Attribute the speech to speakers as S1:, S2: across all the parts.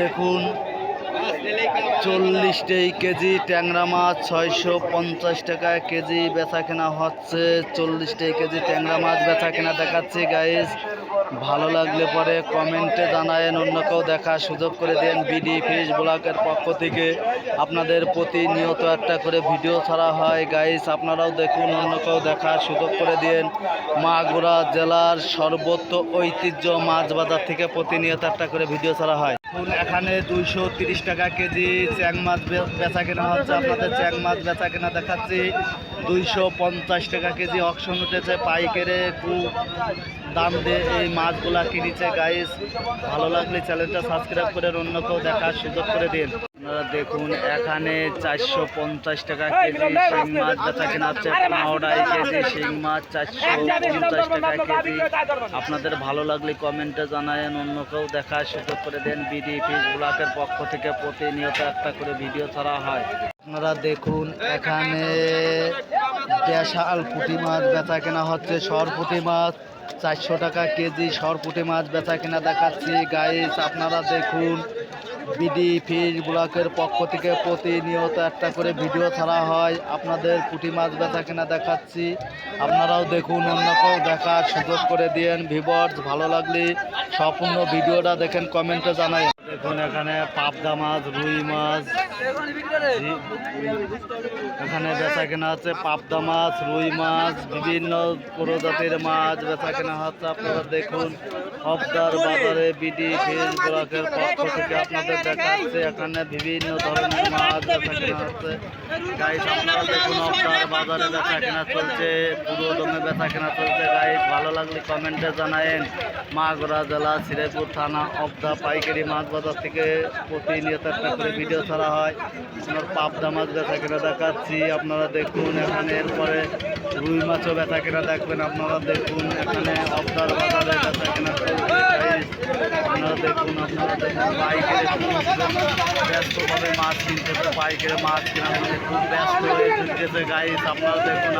S1: দেখুন 40 কেজি ট্যাংরা মাছ 650 টাকা কেজি বেচা কেনা হচ্ছে। 40 কেজি ট্যাংরা মাছ বেচা কেনা দেখাচ্ছি গাইস। ভালো লাগলে পরে কমেন্টে জানায়েন, অন্য কেউ দেখার সুযোগ করে দেন। বিডি ফিশ ব্লগের পক্ষ থেকে আপনাদের প্রতিনিয়ত একটা করে ভিডিও ছাড়া হয় গাইস, আপনারাও দেখুন, অন্য কেউ দেখার সুযোগ করে দিন। মাগুরা জেলার সর্বোচ্চ ঐতিহ্য মাছ বাজার থেকে প্রতিনিয়ত একটা করে ভিডিও ছাড়া হয়। এখানে 230 টাকা কেজি চ্যাং মাছ বেচা কেনা হচ্ছে। আপনাদের চ্যাং মাছ বেচা কেনা দেখাচ্ছি 250 টাকা কেজি। অকশন উঠেছে, পাইকারে খুব দাম দিয়ে এই মাছগুলা কিনেছে গাইস। ভালো লাগলে চ্যানেলটা সাবস্ক্রাইব করে অন্য কেউ দেখার সুযোগ করে দিন। আপনারা দেখুন এখানে 450 টাকা কেজি শিং মাছ বেচা কেনা হচ্ছে। 15 কেজি শিং মাছ 450 টাকা কেজি। আপনাদের ভালো লাগলে কমেন্টে জানায়েন, অন্য কেউ দেখার সুযোগ করে দেন। বিডি ফিশ ব্লগের পক্ষ থেকে প্রতিনিয়ত একটা করে ভিডিও ছাড়া হয়। আপনারা দেখুন এখানে দেশাল পুঁটি মাছ বেচা কেনা হচ্ছে। সর পুঁটি মাছ 400 টাকা কেজি। সর পুঁটি মাছ বেচা কেনা দেখাচ্ছি গাইস। আপনারা দেখুন বিডি ফিশ ব্লগের পক্ষ থেকে প্রতিনিয়ত একটা করে ভিডিও ছাড়া হয়। আপনাদের পুঁটি মাছ বেচা কেনা দেখাচ্ছি, আপনারাও দেখুন, অন্য কেউ দেখার সুযোগ করে দিন। ভিউয়ার্স ভালো লাগলে সম্পূর্ণ ভিডিওটা দেখেন, কমেন্টে জানাই। দেখুন এখানে পাবদা মাছ, রুই মাছ এখানে বেচা কেনা হচ্ছে। পাবদা মাছ, রুই মাছ, বিভিন্ন প্রজাতির মাছ বেচা কেনা হচ্ছে। আপনারা দেখুন হবদার বাজারে বিডি ফিশ ব্লগের পক্ষ থেকে আপনাদের দেখাচ্ছে এখানে বিভিন্ন ধরনের মাছ বেচা কেনা হচ্ছে গাইস। আপনারা দেখুন হবদার বাজারে বেচা কেনা চলছে, পুরো দমে বেচা কেনা চলছে গাইস। ভালো লাগলে কমেন্টে জানায়েন। মাগুরা জেলা শ্রীপুর থানা হবদা পাইকারি মাছ বাজার থেকে প্রতিনিয়ত একটা করে ভিডিও ছাড়া হয়। আপনার পাবদা মাছ বেচা কেনা দেখাচ্ছি, আপনারা দেখুন। এখানে এরপরে রুই মাছও বেচা কেনা দেখবেন। আপনারা দেখুন এখানে হবদার বাজারে বেচা কেনা চলছে গাইস। আপনারা দেখুন পাইকারি ব্যস্তভাবে মাছ কিনতেছে, পাইকারি মাছ কেনা মানে খুব ব্যস্ত হয়ে চলতেছে গাইস। আপনারা দেখুন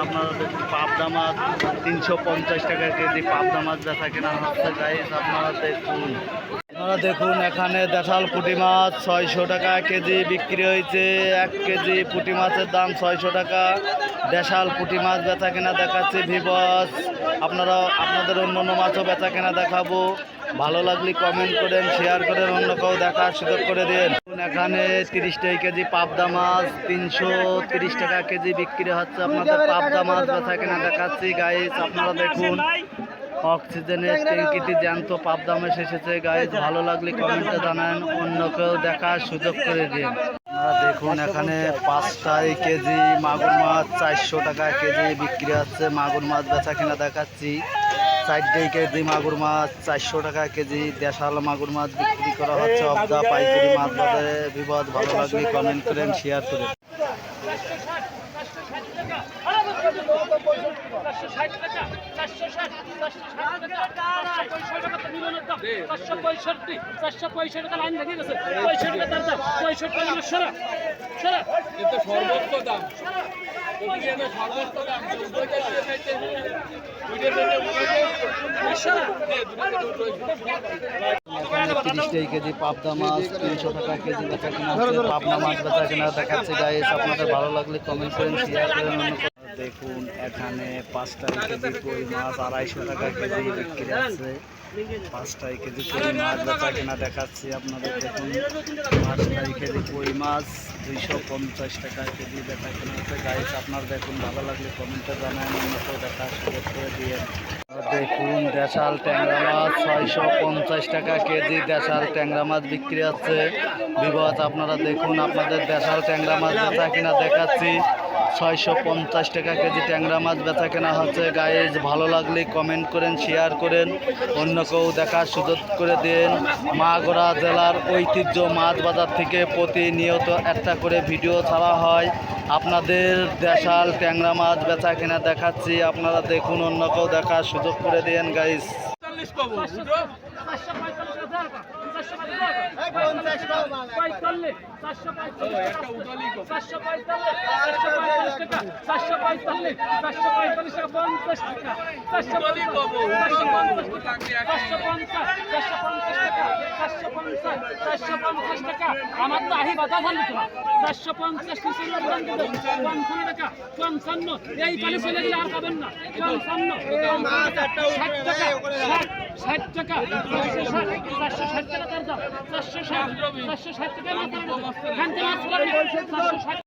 S1: পাবদা মাছ 350 টাকা কেজি পাবদা মাছ বেচা কেনা হচ্ছে গাইস। আপনারা দেখুন এখানে দেশাল পুঁটি মাছ 600 টাকা কেজি বিক্রি হয়েছে। 1 কেজি পুঁটি মাছের দাম 600 টাকা। দেশাল পুঁটি মাছ বেচা কেনা দেখাচ্ছে ভিউয়ার্স। আপনাদের অন্য মাছও বেচা কেনা দেখাবো। ভালো লাগলে কমেন্ট করেন, শেয়ার করেন, অন্য কেউ দেখার সুযোগ করে দিন। এখানে 30 টাকা কেজি পাবদা মাছ 330 টাকা কেজি বিক্রি হচ্ছে। আপনাদের পাবদা মাছ বেচা কেনা দেখাচ্ছি গাইস। আপনারা দেখুন অক্সিজেনের ট্যাঙ্কিতে জ্যান্ত পাবদা মাছ এসেছে গাইস। ভালো লাগলে কমেন্টে জানান, অন্য কেউ দেখার সুযোগ করে দিন। আপনারা দেখুন এখানে 5 কেজি মাগুর মাছ 400 টাকা কেজি বিক্রি হচ্ছে। মাগুর মাছ বেচা কেনা দেখাচ্ছি। 4 কেজি মাগুর মাছ 400 টাকা কেজি। দেশাল মাগুর মাছ বিক্রি করা হচ্ছে হবদা পাইকারি মাছ বাজারে। বিপদ ভালো লাগলে কমেন্ট করেন, শেয়ার করেন।
S2: সর্বোচ্চ দাম
S1: 30 কেজি পাবদা মাছ 300 টাকা কেজি বেচা কেনা হচ্ছে। পাবদা মাছ বেচা কেনা দেখাচ্ছে গাইস। আপনাদের ভালো লাগলে কমেন্ট করেন, শেয়ার করেন। দেখুন এখানে 5 কেজি কই মাছ 250 টাকা কেজি বিক্রি আছে। 5 কেজি কই মাছ বেচা কেনা দেখাচ্ছি। আপনাদের দেখুন 5 কেজি কই মাছ 250 টাকা কেজি বেচা কেনা হচ্ছে গাইস। আপনারা দেখুন, ভালো লাগলে কমেন্টে জানান, অন্য কেউ দেখার সুযোগ করে দিয়ে। দেখুন দেশাল ট্যাংরা মাছ 650 টাকা কেজি। দেশাল ট্যাংরা মাছ বিক্রি হচ্ছে বিগত। আপনারা দেখুন আপনাদের দেশাল ট্যাংরা মাছ বেচা কেনা দেখাচ্ছি। 650 টাকা কেজি ট্যাংরা মাছ বেচা কেনা হচ্ছে গাইজ। ভালো লাগলে কমেন্ট করেন, শেয়ার করেন, অন্য কেউ দেখার সুযোগ করে দিন। মাগুরা জেলার ঐতিহ্য মাছ বাজার থেকে প্রতিনিয়ত একটা করে ভিডিও ছাড়া হয়। আপনাদের দেশাল ট্যাংরা মাছ বেচা কেনা দেখাচ্ছি, আপনারা দেখুন, অন্য কেউ দেখার সুযোগ করে দিন গাইজ।
S3: পঁয়তাল্লিশ, 445
S2: একটা উদলি কম।
S3: 445, 445 টাকা, 445, 445 টাকা 50 টাকা, 450, 450 টাকা, আমার তো আহি বাধা ভালো তো 450 55 টাকা, 55, এই পানি চলে গেলে আর পাবেন না, 55, 60 টাকা, 60 টাকা, 460 টাকা তার দাম, 460 টাকা মাত্র, 460